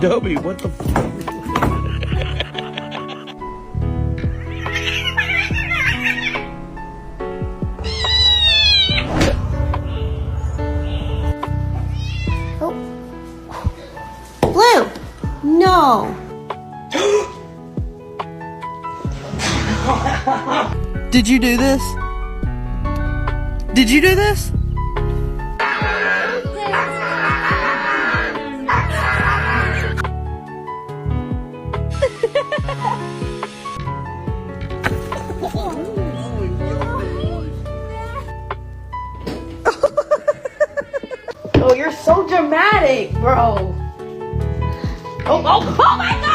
Dobby, what the fuck? Blue! No! Did you do this? Did you do this? Oh, you're so dramatic, bro. Oh my God!